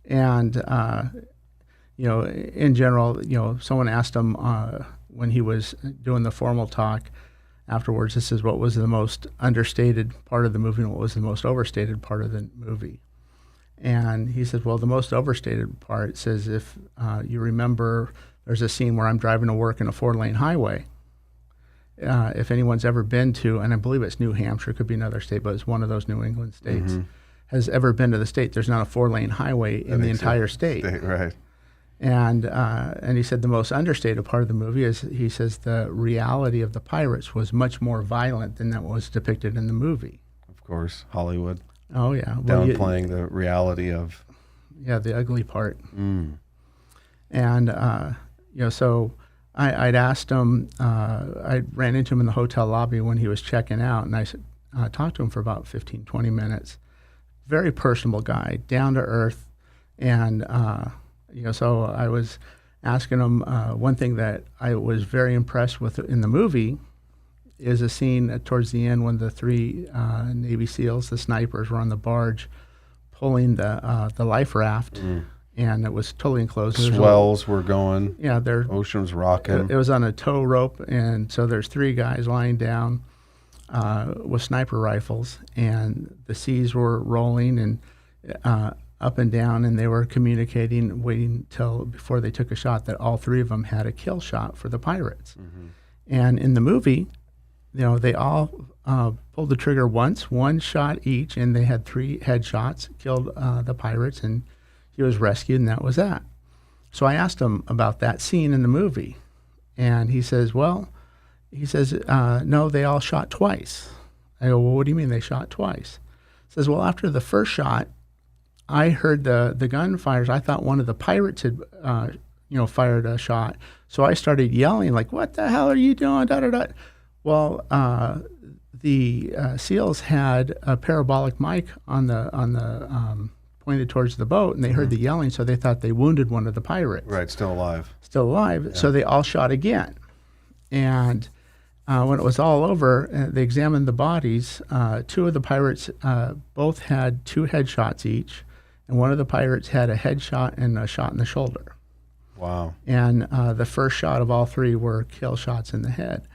B: And, in general, someone asked him when he was doing the formal talk afterwards, this is what was the most understated part of the movie and what was the most overstated part of the movie. And he said, well, the most overstated part says, if you remember, there's a scene where I'm driving to work in a 4-lane highway. If anyone's ever been to, and I believe it's New Hampshire, could be another state, but it's one of those New England states, has ever been to the state, there's not a 4-lane highway in the entire state.
A: Right.
B: And he said the most understated part of the movie is, he says, the reality of the pirates was much more violent than that was depicted in the movie.
A: Of course, Hollywood.
B: Oh, yeah.
A: Downplaying the reality of...
B: Yeah, the ugly part. And, so I'd asked him, I ran into him in the hotel lobby when he was checking out, and I talked to him for about 15, 20 minutes. Very personable guy, down to earth. And, so I was asking him, one thing that I was very impressed with in the movie is a scene towards the end when the 3 Navy SEALs, the snipers, were on the barge pulling the life raft, and it was totally enclosed.
A: Swells were going.
B: Yeah,
A: ocean was rocking.
B: It was on a tow rope, and so there's 3 guys lying down with sniper rifles, and the seas were rolling and up and down, and they were communicating, waiting till before they took a shot that all 3 of them had a kill shot for the pirates. And in the movie, they all pulled the trigger once, 1 shot each, and they had 3 headshots, killed the pirates, and he was rescued, and that was that. So I asked him about that scene in the movie, and he says, no, they all shot twice. I go, well, what do you mean they shot twice? He says, well, after the first shot, I heard the gunfires. I thought one of the pirates had, fired a shot. So I started yelling like, "What the hell are you doing?" Da, da, da. Well, the SEALs had a parabolic mic on the pointed towards the boat, and they heard the yelling, so they thought they wounded one of the pirates.
A: Right, still alive.
B: Still alive. Yeah. So they all shot again. And when it was all over, they examined the bodies. Two of the pirates both had 2 headshots each, and one of the pirates had a headshot and a shot in the shoulder.
A: Wow.
B: And the first shot of all 3 were kill shots in the head.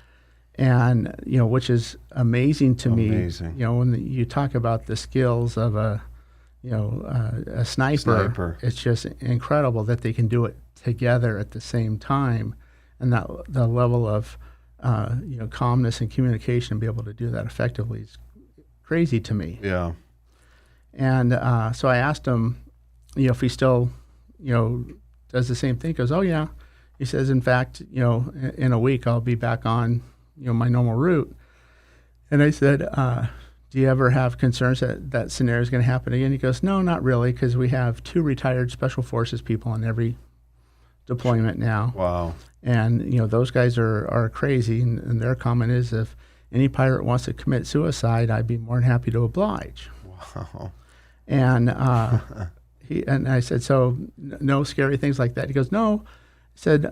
B: And, which is amazing to me.
A: Amazing.
B: When you talk about the skills of a sniper, it's just incredible that they can do it together at the same time. And that the level of, calmness and communication, be able to do that effectively is crazy to me.
A: Yeah.
B: And so I asked him, if he still, does the same thing. He goes, "Oh, yeah." He says, "In fact, in a week I'll be back on, my normal route." And I said, "Do you ever have concerns that scenario is going to happen again?" He goes, "No, not really, because we have 2 retired Special Forces people on every deployment now."
A: Wow.
B: And, those guys are crazy. And their comment is, if any pirate wants to commit suicide, I'd be more than happy to oblige.
A: Wow.
B: And I said, "So no scary things like that?" He goes, "No." He said,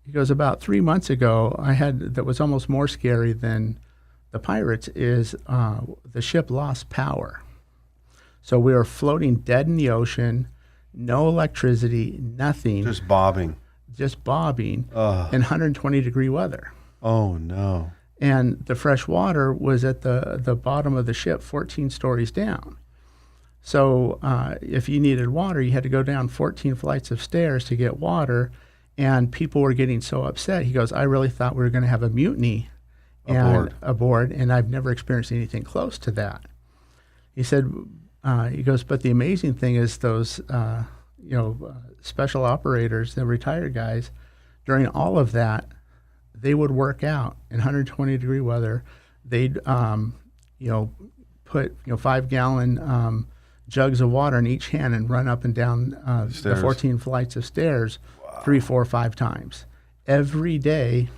B: he goes, "About 3 months ago, that was almost more scary than the pirates is the ship lost power. So we were floating dead in the ocean, no electricity, nothing.
A: Just bobbing.
B: In 120-degree weather.
A: Oh, no.
B: And the fresh water was at the bottom of the ship, 14 stories down. So if you needed water, you had to go down 14 flights of stairs to get water, and people were getting so upset." He goes, "I really thought we were going to have a mutiny aboard, and I've never experienced anything close to that." He said, he goes, "But the amazing thing is those, special operators, the retired guys, during all of that, they would work out in 120-degree weather. They'd, put 5-gallon jugs of water in each hand and run up and down the 14 flights of stairs 3, 4, 5 times every day.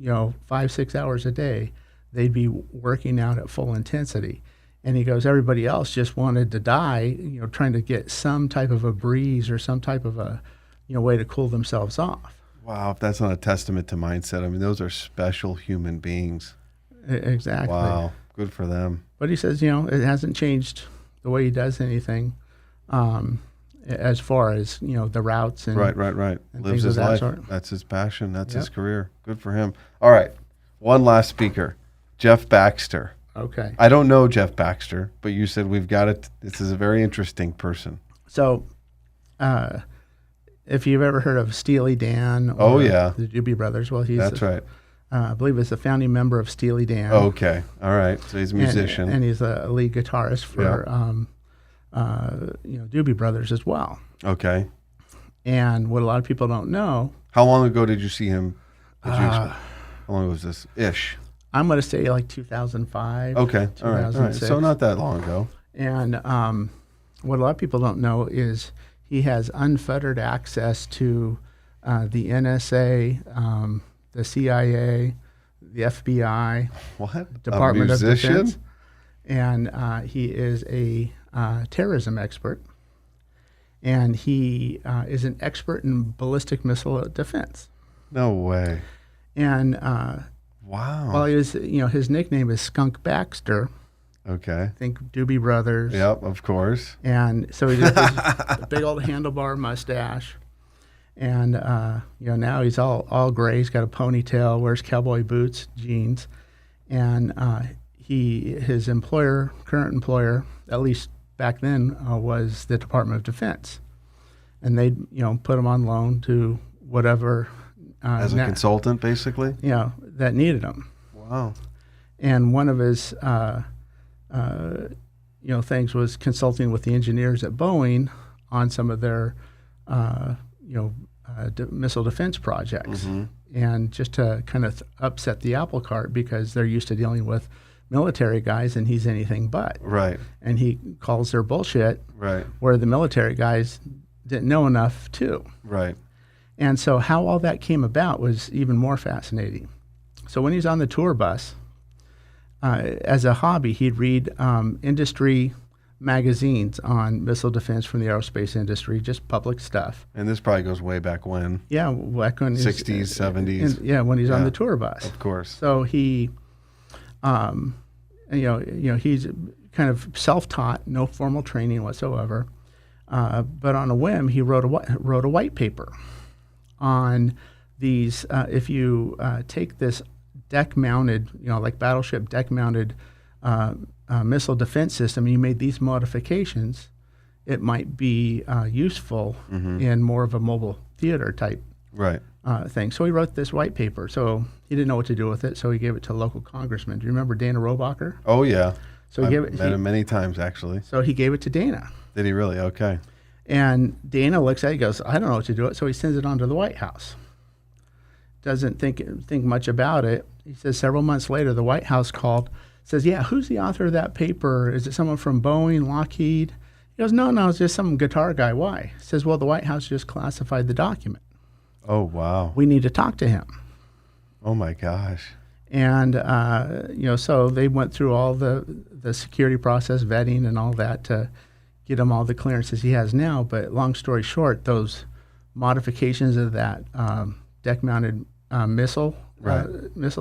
B: 5-6 hours a day, they'd be working out at full intensity." And he goes, "Everybody else just wanted to die, trying to get some type of a breeze or some type of a, way to cool themselves off."
A: Wow, if that's not a testament to mindset. I mean, those are special human beings.
B: Exactly.
A: Wow, good for them.
B: But he says, it hasn't changed the way he does anything, as far as, the routes and
A: Right.
B: and
A: Lives
B: things
A: his
B: of that
A: life.
B: sort.
A: That's his passion. That's his career. Good for him. All right, one last speaker, Jeff Baxter.
B: Okay.
A: I don't know Jeff Baxter, but you said we've got it. This is a very interesting person.
B: So, if you've ever heard of Steely Dan or the Doobie Brothers, well,
A: That's right.
B: I believe he's a founding member of Steely Dan.
A: Okay. All right. So he's a musician.
B: And he's a lead guitarist for, Doobie Brothers as well.
A: Okay.
B: And what a lot of people don't know.
A: How long ago did you see him? How long was this? Ish.
B: I'm going to say like 2005.
A: Okay. All right. So not that long ago.
B: And what a lot of people don't know is he has unfettered access to the NSA, the CIA, the FBI, Department of Defense. And he is a terrorism expert. And he is an expert in ballistic missile defense.
A: No way.
B: And
A: wow.
B: Well, he was, his nickname is Skunk Baxter.
A: Okay.
B: Think Doobie Brothers.
A: Yep, of course.
B: And so he just has a big old handlebar mustache. And, now he's all gray. He's got a ponytail, wears cowboy boots, jeans. And his current employer, at least back then, was the Department of Defense. And they'd, put him on loan to whatever.
A: As a consultant, basically?
B: That needed him.
A: Wow.
B: And one of his, things was consulting with the engineers at Boeing on some of their, missile defense projects. Mm-hmm. And just to kind of upset the apple cart, because they're used to dealing with military guys, and he's anything but.
A: Right.
B: And he calls their bullshit,
A: Right.
B: where the military guys didn't know enough too.
A: Right.
B: And so how all that came about was even more fascinating. So when he's on the tour bus, as a hobby, he'd read industry magazines on missile defense from the aerospace industry, just public stuff.
A: And this probably goes way back when.
B: Yeah, back when
A: 60s, 70s.
B: When he's on
A: Yeah.
B: the tour bus.
A: Of course.
B: So he, he's kind of self-taught, no formal training whatsoever. But on a whim, he wrote a white paper on these. If you take this deck-mounted, like battleship deck-mounted missile defense system, and you made these modifications, it might be useful in more of a mobile theater type
A: Right.
B: thing. So he wrote this white paper. So he didn't know what to do with it, so he gave it to a local congressman. Do you remember Dana Robacher?
A: Oh, yeah.
B: So he
A: I've
B: gave it.
A: met him many times, actually.
B: So he gave it to Dana.
A: Did he really? Okay.
B: And Dana looks at it, goes, I don't know what to do with it. So he sends it on to the White House. Doesn't think much about it. He says several months later, the White House called, says, yeah, who's the author of that paper? Is it someone from Boeing, Lockheed? He goes, no, it's just some guitar guy. Why? He says, well, the White House just classified the document.
A: Oh, wow.
B: We need to talk to him.
A: Oh, my gosh.
B: And, so they went through all the security process, vetting and all that to get him all the clearances he has now. But long story short, those modifications of that deck-mounted missile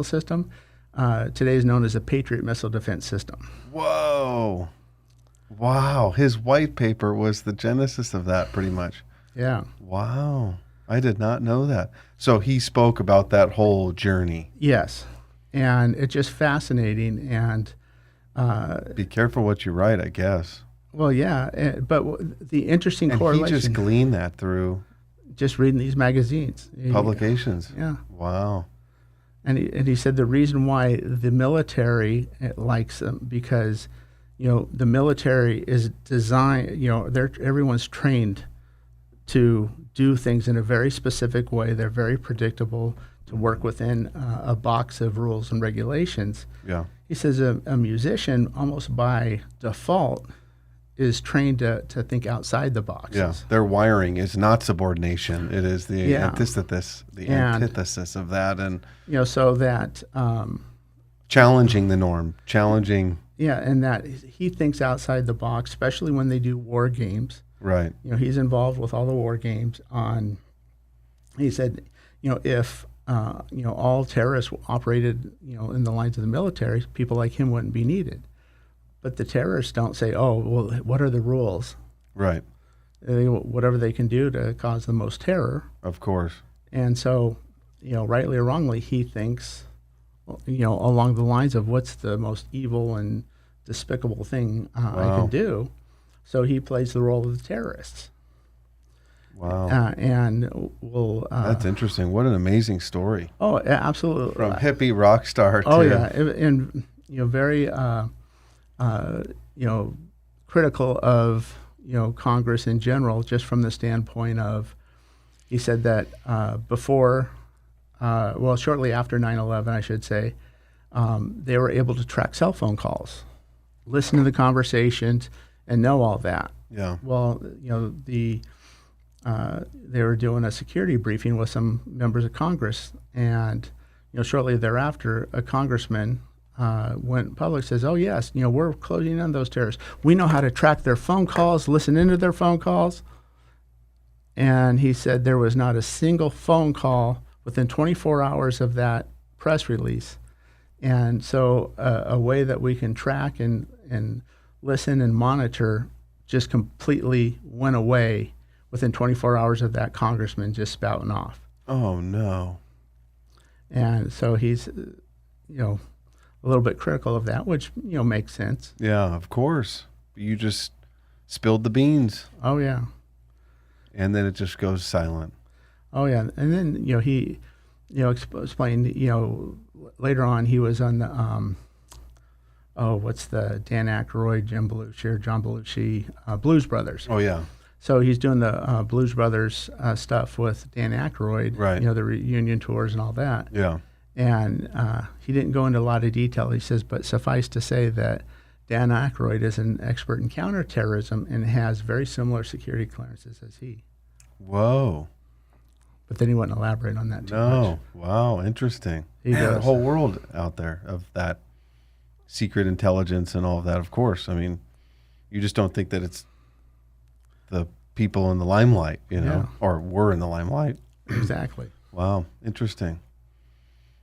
B: system today is known as the Patriot Missile Defense System.
A: Whoa. Wow. His white paper was the genesis of that, pretty much.
B: Yeah.
A: Wow. I did not know that. So he spoke about that whole journey.
B: Yes. And it's just fascinating. And
A: be careful what you write, I guess.
B: Well, yeah. But the interesting correlation.
A: And he just gleaned that through
B: just reading these magazines.
A: publications.
B: Yeah.
A: Wow.
B: And he said the reason why the military likes them because, the military is designed, everyone's trained to do things in a very specific way. They're very predictable to work within a box of rules and regulations.
A: Yeah.
B: He says a musician almost by default is trained to think outside the boxes.
A: Yeah. Their wiring is not subordination. It is the antithesis, antithesis of that. And
B: so that
A: challenging the norm, challenging.
B: Yeah, and that he thinks outside the box, especially when they do war games.
A: Right.
B: He's involved with all the war games he said, if, all terrorists operated, in the lines of the military, people like him wouldn't be needed. But the terrorists don't say, oh, well, what are the rules?
A: Right.
B: Whatever they can do to cause the most terror.
A: Of course.
B: And so, rightly or wrongly, he thinks, along the lines of what's the most evil and despicable thing I can do. So he plays the role of the terrorists.
A: Wow.
B: And will.
A: That's interesting. What an amazing story.
B: Oh, absolutely.
A: From hippie rock star to.
B: Oh, yeah. And, very, critical of, Congress in general, just from the standpoint of, he said that shortly after 9/11, I should say, they were able to track cell phone calls, listen to the conversations, and know all that.
A: Yeah.
B: Well, they were doing a security briefing with some members of Congress, and shortly thereafter, a congressman went public, says, "Oh yes, we're closing in on those terrorists. We know how to track their phone calls, listen into their phone calls." And he said there was not a single phone call within 24 hours of that press release. And so a way that we can track and listen and monitor just completely went away within 24 hours of that congressman just spouting off.
A: Oh, no.
B: And so he's, a little bit critical of that, which, makes sense.
A: Yeah, of course. You just spilled the beans.
B: Oh, yeah.
A: And then it just goes silent.
B: Oh, yeah. And then, he, explained, later on he was on the, what's the Dan Aykroyd, Jim Belushi, or John Belushi, Blues Brothers.
A: Oh, yeah.
B: So he's doing the Blues Brothers stuff with Dan Aykroyd,
A: Right.
B: The reunion tours and all that.
A: Yeah.
B: And he didn't go into a lot of detail. He says, but suffice to say that Dan Aykroyd is an expert in counterterrorism and has very similar security clearances as he.
A: Whoa.
B: But then he wouldn't elaborate on that too much.
A: Wow, interesting.
B: He
A: Man,
B: does.
A: a whole world out there of that secret intelligence and all of that, of course. I mean, you just don't think that it's the people in the limelight,
B: Yeah.
A: or were in the limelight.
B: Exactly.
A: Wow, interesting.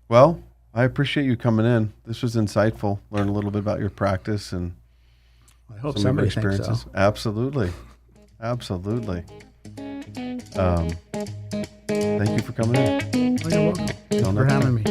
A: Well, I appreciate you coming in. This was insightful. Learn a little bit about your practice and
B: I hope
A: some of your
B: somebody thinks
A: experiences.
B: so.
A: Absolutely. Thank you for coming in.
B: Well, you're welcome. Thanks
A: Till
B: for
A: next
B: having
A: time.
B: me.